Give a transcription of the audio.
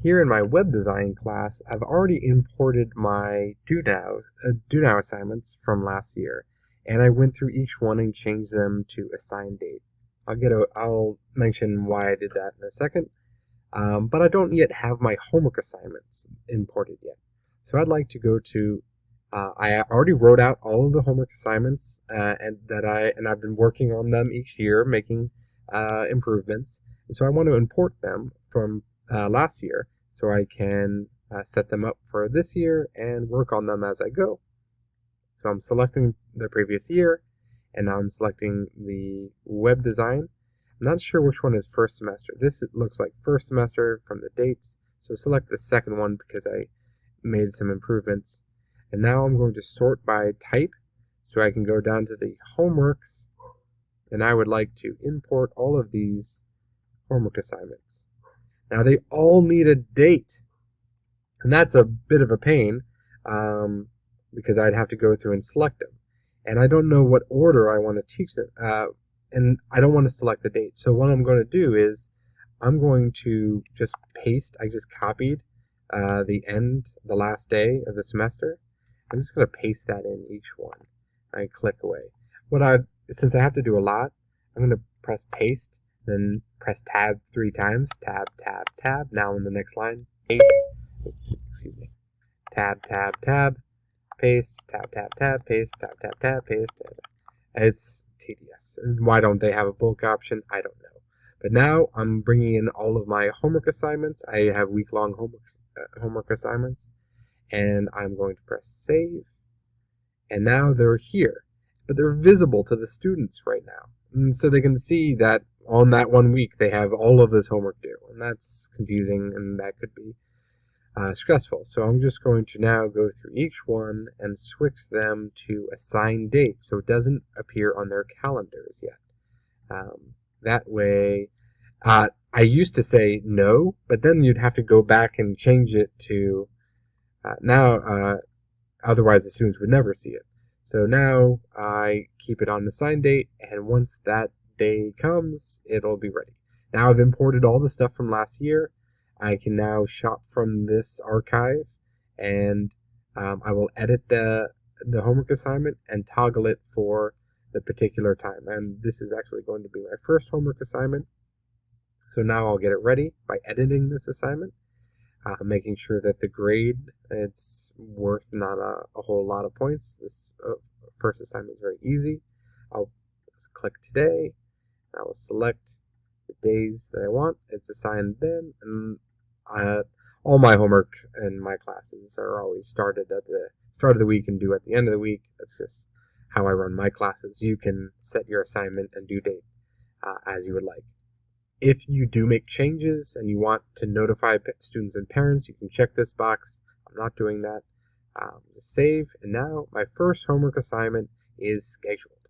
Here in my web design class, I've already imported my Do Now assignments from last year, and I went through each one and changed them to assign date. I'll mention why I did that in a second. But I don't yet have my homework assignments imported yet. So I'd like to go to. I already wrote out all of the homework assignments, and I've been working on them each year, making improvements. And so I want to import them from last year, so I can set them up for this year and work on them as I go. So I'm selecting the previous year, and now I'm selecting the web design. I'm not sure which one is first semester. This looks like first semester from the dates, so select the second one because I made some improvements. And now I'm going to sort by type, so I can go down to the homeworks, and I would like to import all of these homework assignments. Now they all need a date, and that's a bit of a pain because I'd have to go through and select them. And I don't know what order I want to teach them. And I don't want to select the date. So what I'm going to do is I'm going to just paste. I just copied the last day of the semester. I'm just going to paste that in each one. I click away. Since I have to do a lot, I'm going to press paste, then press tab 3 times. Tab, tab, tab. Now in the next line, paste. Oops, excuse me. Tab, tab, tab. Paste, tab, tab, tab, paste, tab, tab, tab, paste. It's tedious. Why don't they have a bulk option? I don't know. But now I'm bringing in all of my homework assignments. I have week-long homework assignments. And I'm going to press save. And now they're here. But they're visible to the students right now. And so they can see that on that 1 week they have all of this homework due. And that's confusing, and that could be stressful. So I'm just going to now go through each one and switch them to assign date so it doesn't appear on their calendars yet. That way, I used to say no, but then you'd have to go back and change it to otherwise the students would never see it. So now I keep it on the assign date, and once that day comes, it'll be ready. Now I've imported all the stuff from last year. I can now shop from this archive, and I will edit the homework assignment and toggle it for the particular time. And this is actually going to be my first homework assignment. So now I'll get it ready by editing this assignment, making sure that the grade, it's worth not a whole lot of points. This first assignment is very easy. I'll click today. I will select the days that I want. It's assigned then, and all my homework in my classes are always started at the start of the week and due at the end of the week. That's just how I run my classes. You can set your assignment and due date as you would like. If you do make changes and you want to notify students and parents, you can check this box. I'm not doing that. Just save, and now my first homework assignment is scheduled.